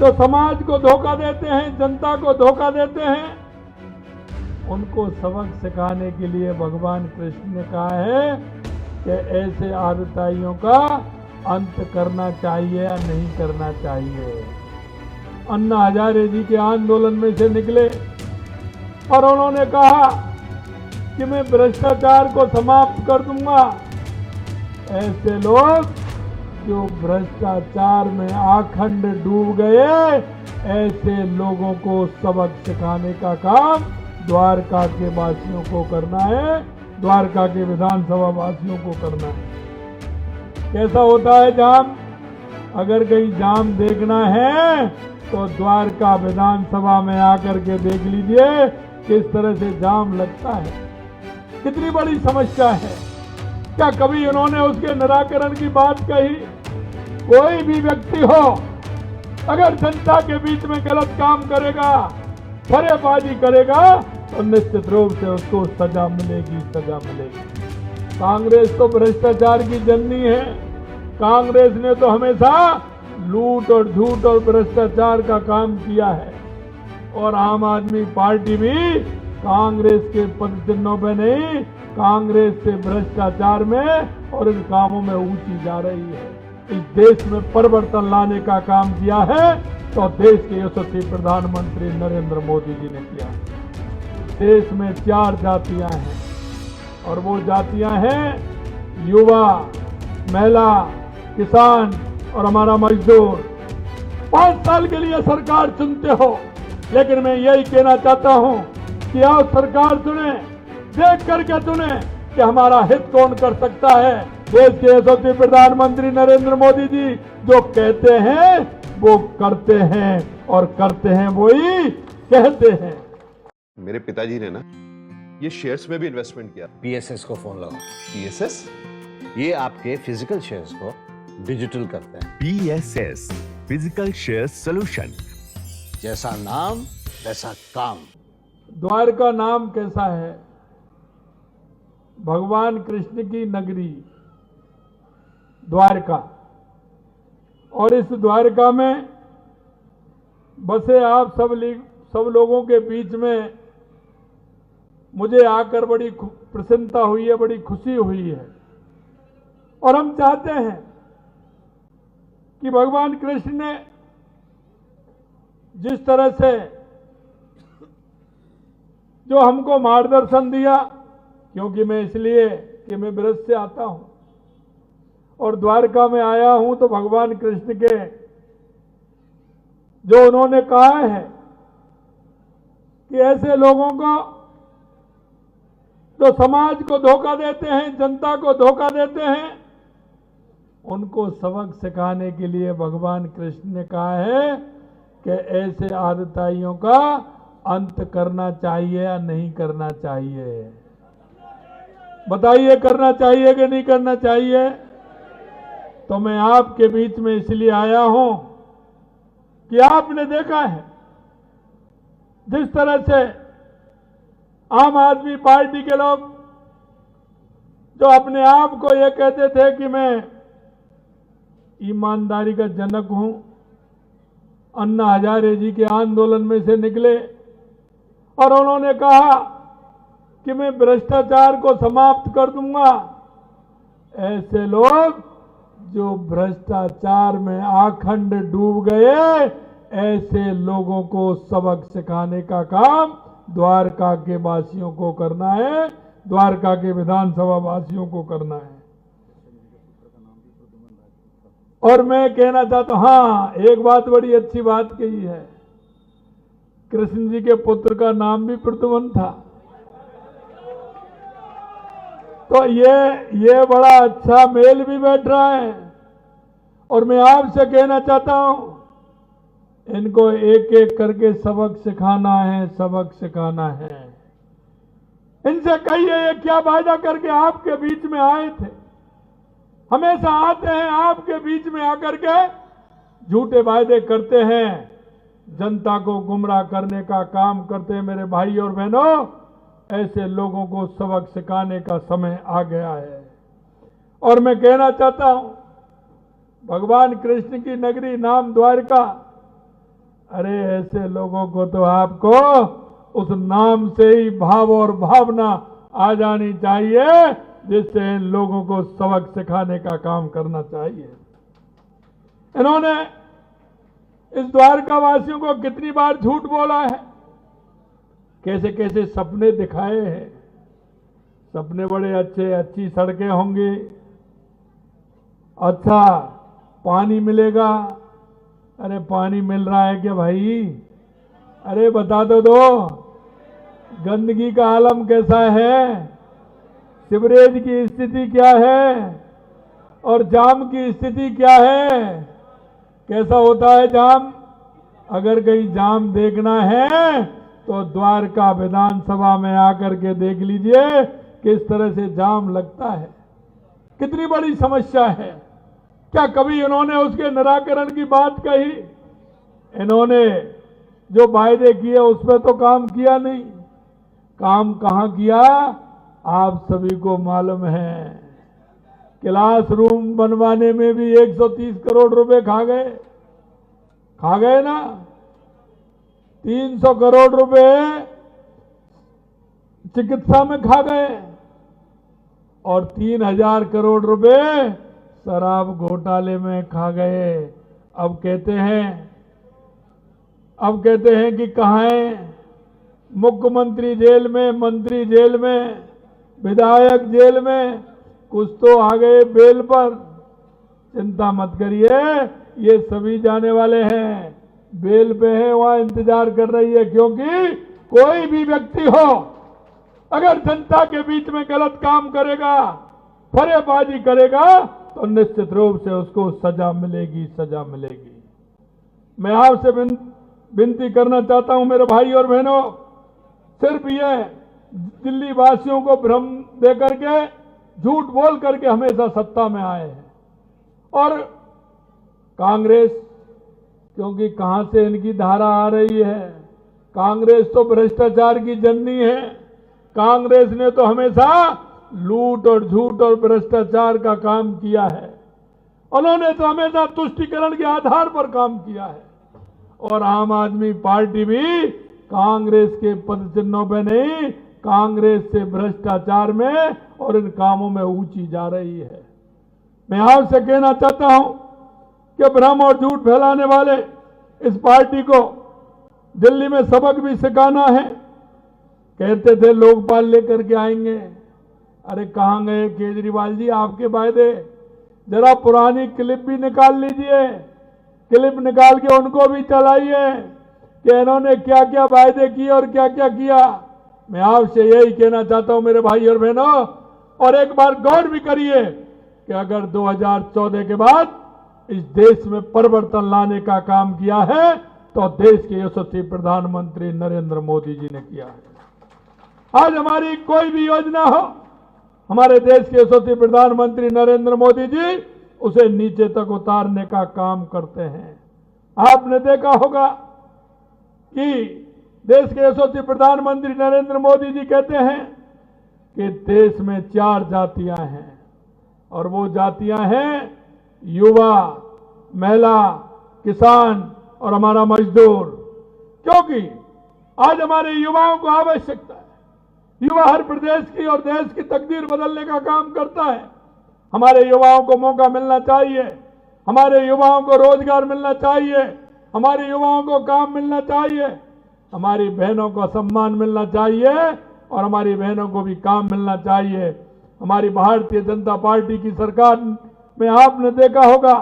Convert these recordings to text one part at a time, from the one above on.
जो समाज को धोखा देते हैं, जनता को धोखा देते हैं, उनको सबक सिखाने के लिए भगवान कृष्ण ने कहा है कि ऐसे आदताइयों का अंत करना चाहिए या नहीं करना चाहिए। अन्ना हजारे जी के आंदोलन में से निकले और उन्होंने कहा कि मैं भ्रष्टाचार को समाप्त कर दूंगा। ऐसे लोग जो भ्रष्टाचार में आखंड डूब गए, ऐसे लोगों को सबक सिखाने का काम द्वारका के वासियों को करना है, द्वारका के विधानसभा वासियों को करना है। कैसा होता है जाम? अगर कहीं जाम देखना है तो द्वारका विधानसभा में आकर के देख लीजिए किस तरह से जाम लगता है। कितनी बड़ी समस्या है। क्या कभी उन्होंने उसके निराकरण की बात कही? कोई भी व्यक्ति हो, अगर जनता के बीच में गलत काम करेगा, फरेबाजी करेगा, तो निश्चित रूप से उसको सजा मिलेगी, सजा मिलेगी। कांग्रेस तो भ्रष्टाचार की जननी है। कांग्रेस ने तो हमेशा लूट और झूठ और भ्रष्टाचार का काम किया है, और आम आदमी पार्टी भी कांग्रेस के पद चिन्हों पे नहीं, कांग्रेस से भ्रष्टाचार में और इन कामों में ऊंची जा रही है। इस देश में परिवर्तन लाने का काम किया है तो देश के यशस्वी प्रधानमंत्री नरेंद्र मोदी जी ने किया। देश में 4 जातियां हैं, और वो जातियां हैं युवा, महिला, किसान और हमारा मजदूर। 5 साल के लिए सरकार चुनते हो, लेकिन मैं यही कहना चाहता हूं कि आओ सरकार चुने, देख करके चुने कि हमारा हित कौन कर सकता है। देश के यशस्वी प्रधानमंत्री नरेंद्र मोदी जी जो कहते हैं वो करते हैं, और करते हैं वही कहते हैं। मेरे पिताजी ने ना ये शेयर्स में भी इन्वेस्टमेंट किया। पीएसएस को फोन लगाओ। पीएसएस? ये आपके फिजिकल शेयर्स को डिजिटल करते हैं। PSS physical share solution. जैसा नाम वैसा काम। द्वारका नाम कैसा है? भगवान कृष्ण की नगरी द्वारका, और इस द्वारका में बसे आप सब लोगों के बीच में मुझे आकर बड़ी प्रसन्नता हुई है, बड़ी खुशी हुई है। और हम चाहते हैं कि भगवान कृष्ण ने जिस तरह से जो हमको मार्गदर्शन दिया, क्योंकि मैं इसलिए कि मैं ब्रज से आता हूं और द्वारका में आया हूं, तो भगवान कृष्ण के जो उन्होंने कहा है कि ऐसे लोगों को जो समाज को धोखा देते हैं, जनता को धोखा देते हैं, उनको सबक सिखाने के लिए भगवान कृष्ण ने कहा है कि ऐसे आदताइयों का अंत करना चाहिए या नहीं करना चाहिए। बताइए, करना चाहिए कि नहीं करना चाहिए? तो मैं आपके बीच में इसलिए आया हूं कि आपने देखा है जिस तरह से आम आदमी पार्टी के लोग जो अपने आप को ये कहते थे कि मैं ईमानदारी का जनक हूं, अन्ना हजारे जी के आंदोलन में से निकले और उन्होंने कहा कि मैं भ्रष्टाचार को समाप्त कर दूंगा। ऐसे लोग जो भ्रष्टाचार में आखंड डूब गए, ऐसे लोगों को सबक सिखाने का काम द्वारका के वासियों को करना है, द्वारका के विधानसभा वासियों को करना है। और मैं कहना चाहता हूं, हाँ, एक बात बड़ी अच्छी बात कही है, कृष्ण जी के पुत्र का नाम भी प्रद्युम्न था। तो ये बड़ा अच्छा मेल भी बैठ रहा है। और मैं आपसे कहना चाहता हूं, इनको एक एक करके सबक सिखाना है, सबक सिखाना है। इनसे कहिए ये क्या वायदा करके आपके बीच में आए थे। हमेशा आते हैं आपके बीच में आकर के झूठे वायदे करते हैं, जनता को गुमराह करने का काम करते हैं। मेरे भाई और बहनों, ऐसे लोगों को सबक सिखाने का समय आ गया है। और मैं कहना चाहता हूं, भगवान कृष्ण की नगरी नाम द्वारका, अरे ऐसे लोगों को तो आपको उस नाम से ही भाव और भावना आ जानी चाहिए, जिससे इन लोगों को सबक सिखाने का काम करना चाहिए। इन्होंने इस द्वारका वासियों को कितनी बार झूठ बोला है, कैसे कैसे सपने दिखाए हैं। सपने बड़े अच्छे, अच्छी सड़कें होंगी, अच्छा पानी मिलेगा। अरे पानी मिल रहा है क्या भाई? अरे बता दो गंदगी का आलम कैसा है, सीवरेज की स्थिति क्या है, और जाम की स्थिति क्या है, कैसा होता है जाम? अगर कहीं जाम देखना है तो द्वारका विधानसभा में आकर के देख लीजिए किस तरह से जाम लगता है। कितनी बड़ी समस्या है। क्या कभी इन्होंने उसके निराकरण की बात कही? इन्होंने जो वायदे किए उस पर तो काम किया नहीं। काम कहां किया आप सभी को मालूम है। क्लासरूम बनवाने में भी 130 करोड़ रुपए खा गए ना। 300 करोड़ रुपए चिकित्सा में खा गए और 3000 करोड़ रुपए शराब घोटाले में खा गए। अब कहते हैं कि कहां है? मुख्यमंत्री जेल में, मंत्री जेल में, विधायक जेल में, कुछ तो आ गए बेल पर। चिंता मत करिए, ये सभी जाने वाले हैं। बेल पे है, वहां इंतजार कर रही है, क्योंकि कोई भी व्यक्ति हो अगर जनता के बीच में गलत काम करेगा, फरेबाजी करेगा, तो निश्चित रूप से उसको सजा मिलेगी। मैं आपसे विनती करना चाहता हूं मेरे भाई और बहनों, सिर्फ ये दिल्ली वासियों को भ्रम दे करके, झूठ बोल करके हमेशा सत्ता में आए हैं। और कांग्रेस, क्योंकि कहां से इनकी धारा आ रही है, कांग्रेस तो भ्रष्टाचार की जननी है। कांग्रेस ने तो हमेशा लूट और झूठ और भ्रष्टाचार का काम किया है। उन्होंने तो हमेशा तुष्टीकरण के आधार पर काम किया है। और आम आदमी पार्टी भी कांग्रेस के पद चिन्हों पे नहीं, कांग्रेस से भ्रष्टाचार में और इन कामों में ऊंची जा रही है। मैं आपसे कहना चाहता हूं कि भ्रम और झूठ फैलाने वाले इस पार्टी को दिल्ली में सबक भी सिखाना है। कहते थे लोकपाल लेकर के आएंगे। अरे कहां गए केजरीवाल जी आपके वायदे? जरा पुरानी क्लिप भी निकाल लीजिए, क्लिप निकाल के उनको भी चलाइए कि इन्होंने क्या क्या वायदे किए और क्या क्या किया। मैं आपसे यही कहना चाहता हूं मेरे भाई और बहनों, और एक बार गौर भी करिए कि अगर 2014 के बाद इस देश में परिवर्तन लाने का काम किया है तो देश के यशस्वी प्रधानमंत्री नरेंद्र मोदी जी ने किया है। आज हमारी कोई भी योजना हो, हमारे देश के यशस्वी प्रधानमंत्री नरेंद्र मोदी जी उसे नीचे तक उतारने का काम करते हैं। आपने देखा होगा कि देश के यशस्वी प्रधानमंत्री नरेंद्र मोदी जी कहते हैं कि देश में 4 जातियां हैं, और वो जातियां हैं युवा, महिला, किसान और हमारा मजदूर। क्योंकि आज हमारे युवाओं को आवश्यकता है। युवा हर प्रदेश की और देश की तकदीर बदलने का काम करता है। हमारे युवाओं को मौका मिलना चाहिए, हमारे युवाओं को रोजगार मिलना चाहिए, हमारे युवाओं को काम मिलना चाहिए, हमारी बहनों को सम्मान मिलना चाहिए और हमारी बहनों को भी काम मिलना चाहिए। हमारी भारतीय जनता पार्टी की सरकार में आपने देखा होगा,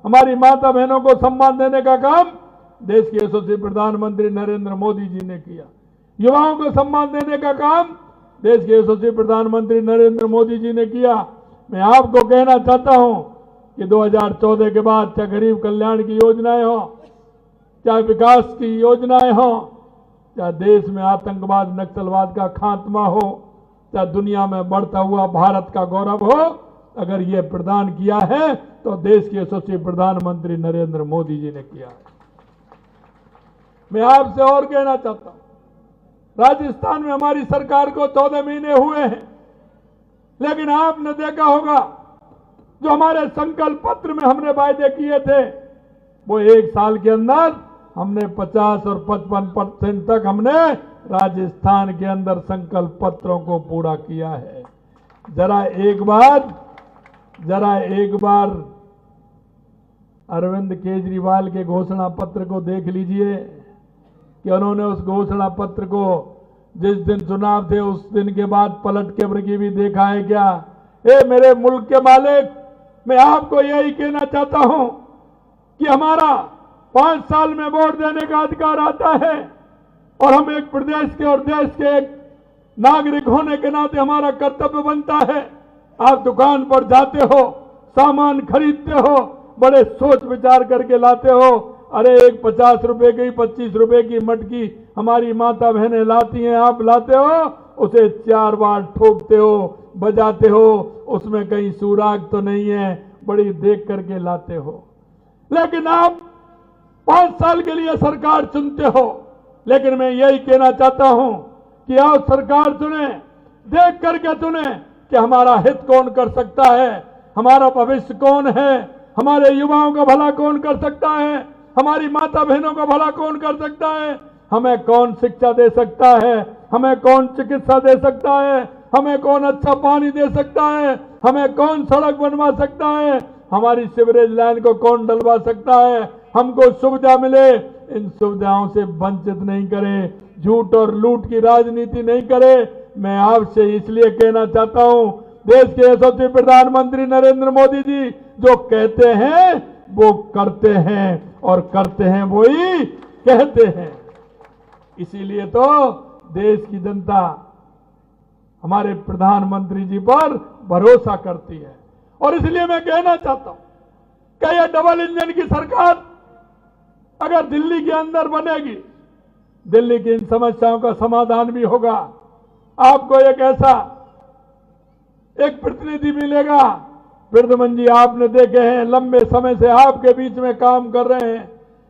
हमारी माता बहनों को सम्मान देने का काम देश के यशस्वी प्रधानमंत्री नरेंद्र मोदी जी ने किया। युवाओं को सम्मान देने का काम देश के यशस्वी प्रधानमंत्री नरेंद्र मोदी जी ने किया। मैं आपको कहना चाहता हूं कि 2014 के बाद चाहे गरीब कल्याण की योजनाएं हो, चाहे विकास की योजनाएं हो, चाहे देश में आतंकवाद नक्सलवाद का खात्मा हो, चाहे दुनिया में बढ़ता हुआ भारत का गौरव हो, अगर ये प्रदान किया है तो देश के यशस्वी प्रधानमंत्री नरेंद्र मोदी जी ने किया है। मैं आपसे और कहना चाहता हूं, राजस्थान में हमारी सरकार को 14 महीने हुए हैं, लेकिन आपने देखा होगा जो हमारे संकल्प पत्र में हमने वायदे किए थे वो 1 साल के अंदर हमने 50 और 55% तक हमने राजस्थान के अंदर संकल्प पत्रों को पूरा किया है। जरा एक बार अरविंद केजरीवाल के घोषणा पत्र को देख लीजिए कि उन्होंने उस घोषणा पत्र को जिस दिन चुनाव थे उस दिन के बाद पलट के भी देखा है क्या? मेरे मुल्क के मालिक, मैं आपको यही कहना चाहता हूं कि हमारा 5 साल में वोट देने का अधिकार आता है और हम एक प्रदेश के और देश के एक नागरिक होने के नाते हमारा कर्तव्य बनता है। आप दुकान पर जाते हो, सामान खरीदते हो, बड़े सोच विचार करके लाते हो। अरे एक 50 रुपए की 25 रुपए की मटकी हमारी माता बहनें लाती हैं, आप लाते हो, उसे 4 बार ठोकते हो, बजाते हो, उसमें कहीं सुराग तो नहीं है, बड़ी देख करके लाते हो। लेकिन आप 5 साल के लिए सरकार चुनते हो। लेकिन मैं यही कहना चाहता हूं कि आप सरकार चुने, देख करके चुने कि हमारा हित कौन कर सकता है, हमारा भविष्य कौन है, हमारे युवाओं का भला कौन कर सकता है, हमारी माता बहनों का भला कौन कर सकता है, हमें कौन शिक्षा दे सकता है, हमें कौन चिकित्सा दे सकता है, हमें कौन अच्छा पानी दे सकता है, हमें कौन सड़क बनवा सकता है, हमारी सीवरेज लाइन को कौन डलवा सकता है, हमको सुविधा मिले, इन सुविधाओं से वंचित नहीं करे, झूठ और लूट की राजनीति नहीं करे। मैं आपसे इसलिए कहना चाहता हूं, देश के यशस्वी प्रधानमंत्री नरेंद्र मोदी जी जो कहते हैं वो करते हैं और करते हैं वही कहते हैं। इसीलिए तो देश की जनता हमारे प्रधानमंत्री जी पर भरोसा करती है। और इसलिए मैं कहना चाहता हूं कि यह डबल इंजन की सरकार अगर दिल्ली के अंदर बनेगी, दिल्ली की इन समस्याओं का समाधान भी होगा। आपको एक प्रतिनिधि मिलेगा। प्रधानमंत्री जी आपने देखे हैं, लंबे समय से आपके बीच में काम कर रहे हैं,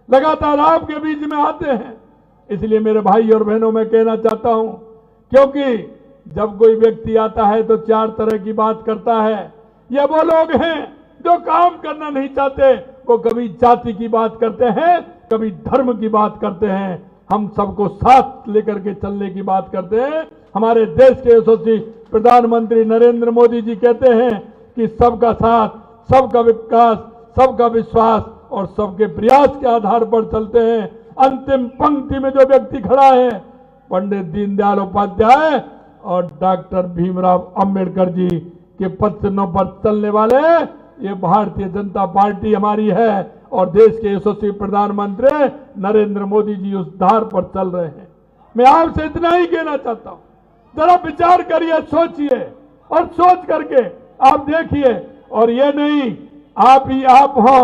लगातार आपके बीच में आते हैं। इसलिए मेरे भाई और बहनों मैं कहना चाहता हूं, क्योंकि जब कोई व्यक्ति आता है तो 4 तरह की बात करता है। ये वो लोग हैं जो काम करना नहीं चाहते, वो कभी जाति की बात करते हैं, कभी धर्म की बात करते हैं, हम सबको साथ लेकर के चलने की बात करते हैं। हमारे देश के यशस्वी प्रधानमंत्री नरेंद्र मोदी जी कहते हैं कि सबका साथ, सबका विकास, सबका विश्वास और सबके प्रयास के आधार पर चलते हैं। अंतिम पंक्ति में जो व्यक्ति खड़ा है, पंडित दीनदयाल उपाध्याय और डॉक्टर भीमराव अंबेडकर जी के पद चिन्हों पर चलने वाले ये भारतीय जनता पार्टी हमारी है और देश के यशस्वी प्रधानमंत्री नरेंद्र मोदी जी उस धार पर चल रहे हैं। मैं आपसे इतना ही कहना चाहता हूं, जरा विचार करिए, सोचिए और सोच करके आप देखिए। और ये नहीं आप ही आप हो,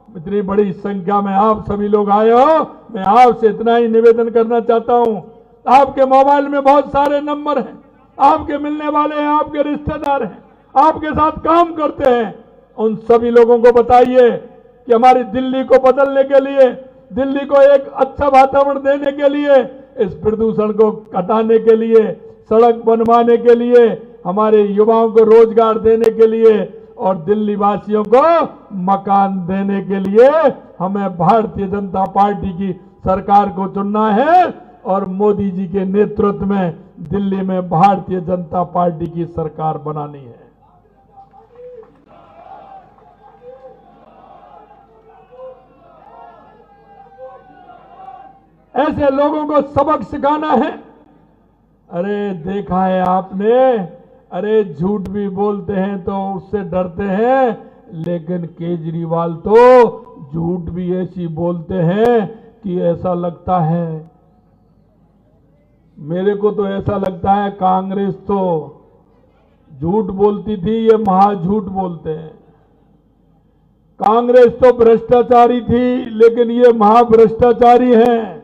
इतनी बड़ी संख्या में आप सभी लोग आए हो। मैं आपसे इतना ही निवेदन करना चाहता हूं, आपके मोबाइल में बहुत सारे नंबर हैं, आपके मिलने वाले हैं, आपके रिश्तेदार हैं, आपके साथ काम करते हैं। उन सभी लोगों को बताइए कि हमारी दिल्ली को बदलने के लिए, दिल्ली को एक अच्छा वातावरण देने के लिए, इस प्रदूषण को हटाने के लिए, सड़क बनवाने के लिए, हमारे युवाओं को रोजगार देने के लिए और दिल्ली वासियों को मकान देने के लिए हमें भारतीय जनता पार्टी की सरकार को चुनना है और मोदी जी के नेतृत्व में दिल्ली में भारतीय जनता पार्टी की सरकार बनानी है। ऐसे लोगों को सबक सिखाना है। अरे देखा है आपने, अरे झूठ भी बोलते हैं तो उससे डरते हैं, लेकिन केजरीवाल तो झूठ भी ऐसी बोलते हैं कि ऐसा लगता है, मेरे को तो ऐसा लगता है कांग्रेस तो झूठ बोलती थी, ये महाझूठ बोलते हैं। कांग्रेस तो भ्रष्टाचारी थी, लेकिन ये महाभ्रष्टाचारी हैं।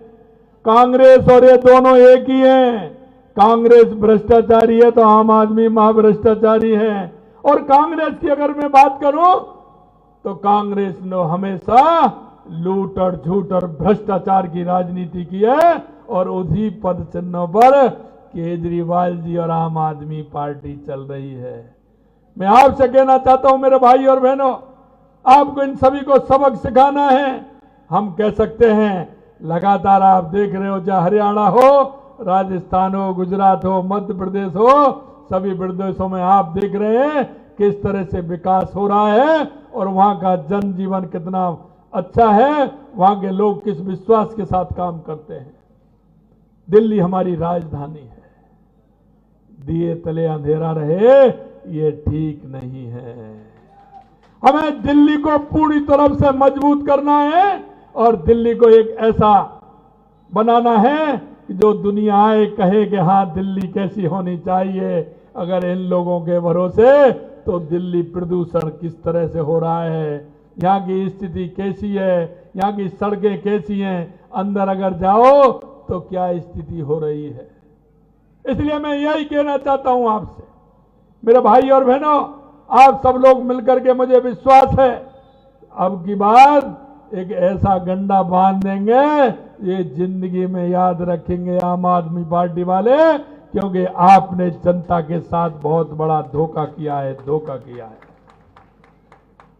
कांग्रेस और ये दोनों एक ही हैं। कांग्रेस भ्रष्टाचारी है तो आम आदमी महाभ्रष्टाचारी है। और कांग्रेस की अगर मैं बात करूं तो कांग्रेस ने हमेशा लूट और झूठ और भ्रष्टाचार की राजनीति की है और उसी पद चिन्हों पर केजरीवाल जी और आम आदमी पार्टी चल रही है। मैं आपसे कहना चाहता हूं मेरे भाई और बहनों, आपको इन सभी को सबक सिखाना है। हम कह सकते हैं लगातार आप देख रहे हो, चाहे हरियाणा हो, राजस्थान हो, गुजरात हो, मध्य प्रदेश हो, सभी प्रदेशों में आप देख रहे हैं किस तरह से विकास हो रहा है और वहां का जनजीवन कितना अच्छा है, वहां के लोग किस विश्वास के साथ काम करते हैं। दिल्ली हमारी राजधानी है, दिए तले अंधेरा रहे ये ठीक नहीं है। हमें दिल्ली को पूरी तरफ से मजबूत करना है और दिल्ली को एक ऐसा बनाना है कि जो दुनिया आए कहे कि हाँ दिल्ली कैसी होनी चाहिए। अगर इन लोगों के भरोसे तो दिल्ली प्रदूषण किस तरह से हो रहा है, यहाँ की स्थिति कैसी है, यहाँ की सड़कें कैसी हैं, अंदर अगर जाओ तो क्या स्थिति हो रही है। इसलिए मैं यही कहना चाहता हूं आपसे, मेरे भाई और बहनों, आप सब लोग मिलकर के, मुझे विश्वास है अब की बार एक ऐसा गंडा बांध देंगे, ये जिंदगी में याद रखेंगे आम आदमी पार्टी वाले, क्योंकि आपने जनता के साथ बहुत बड़ा धोखा किया है, धोखा किया है।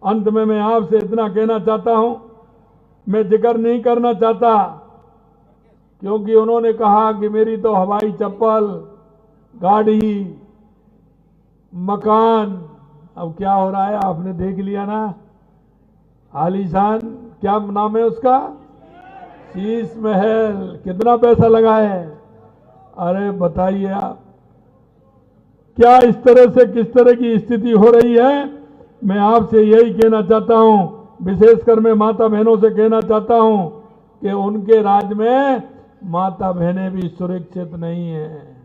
अंत में मैं आपसे इतना कहना चाहता हूं, मैं जिक्र नहीं करना चाहता क्योंकि उन्होंने कहा कि मेरी तो हवाई चप्पल, गाड़ी, मकान, अब क्या हो रहा है आपने देख लिया ना, आलीशान, क्या नाम है उसका, शीश महल, कितना पैसा लगा है। अरे बताइए आप, क्या इस तरह से किस तरह की स्थिति हो रही है। मैं आपसे यही कहना चाहता हूं, विशेषकर मैं माता बहनों से कहना चाहता हूं कि उनके राज्य में माता बहनें भी सुरक्षित नहीं है,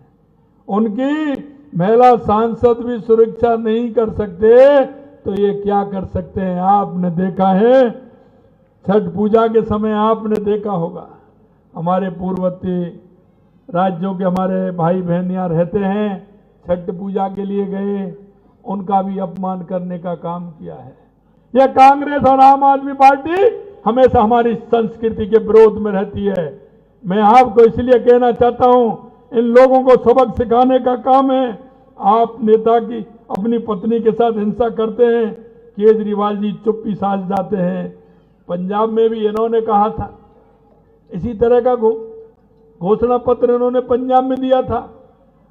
उनकी महिला सांसद भी सुरक्षा नहीं कर सकते, तो ये क्या कर सकते हैं। आपने देखा है छठ पूजा के समय, आपने देखा होगा हमारे पूर्ववर्ती राज्यों के हमारे भाई बहन यहाँ रहते हैं, छठ पूजा के लिए गए, उनका भी अपमान करने का काम किया है। यह कांग्रेस और आम आदमी पार्टी हमेशा हमारी संस्कृति के विरोध में रहती है। मैं आपको इसलिए कहना चाहता हूं, इन लोगों को सबक सिखाने का काम है। आप नेता की अपनी पत्नी के साथ हिंसा करते हैं, केजरीवाल जी चुप्पी साध जाते हैं। पंजाब में भी इन्होंने कहा था, इसी तरह का घोषणा पत्र इन्होंने पंजाब में दिया था।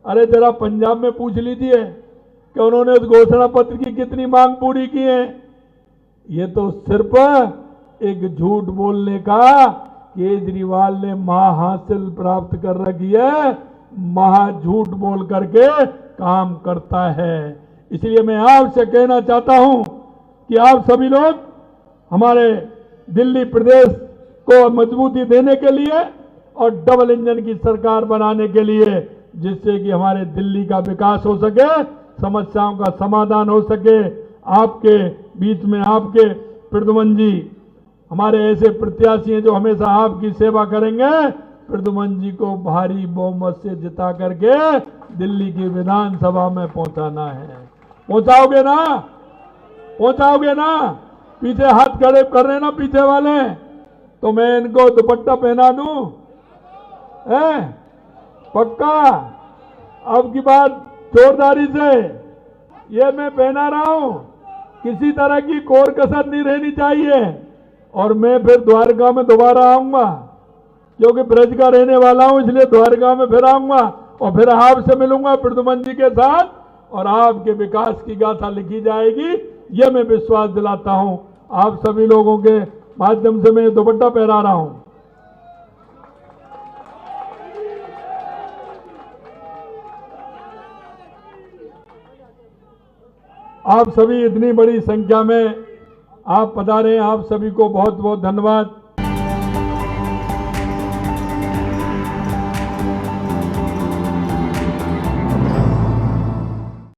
अरे जरा पंजाब में पूछ लीजिए कि उन्होंने उस घोषणा पत्र की कितनी मांग पूरी की है। ये तो सिर्फ एक झूठ बोलने का केजरीवाल ने महाहासिल प्राप्त कर रखी है, महा झूठ बोल करके काम करता है। इसलिए मैं आपसे कहना चाहता हूं कि आप सभी लोग हमारे दिल्ली प्रदेश को मजबूती देने के लिए और डबल इंजन की सरकार बनाने के लिए, जिससे कि हमारे दिल्ली का विकास हो सके, समस्याओं का समाधान हो सके। आपके बीच में आपके प्रद्युमन जी हमारे ऐसे प्रत्याशी हैं जो हमेशा आपकी सेवा करेंगे। प्रद्युमन जी को भारी बहुमत से जिता करके दिल्ली की विधानसभा में पहुंचाना है। पहुंचाओगे ना, पहुंचाओगे ना। पीछे हाथ खड़े कर रहे ना पीछे वाले, तो मैं इनको दुपट्टा पहना दूं, है पक्का। अब की बात जोरदारी से ये मैं पहना रहा हूं, किसी तरह की कोर कसर नहीं रहनी चाहिए। और मैं फिर द्वारका में दोबारा आऊंगा, क्योंकि ब्रज का रहने वाला हूं, इसलिए द्वारका में फिर आऊंगा और फिर आपसे मिलूंगा प्रद्युमन जी के साथ, और आपके विकास की गाथा लिखी जाएगी, ये मैं विश्वास दिलाता हूं। आप सभी लोगों के माध्यम से मैं दुपट्टा पहरा रहा हूं। आप सभी इतनी बड़ी संख्या में आप पधारे, आप सभी को बहुत बहुत धन्यवाद।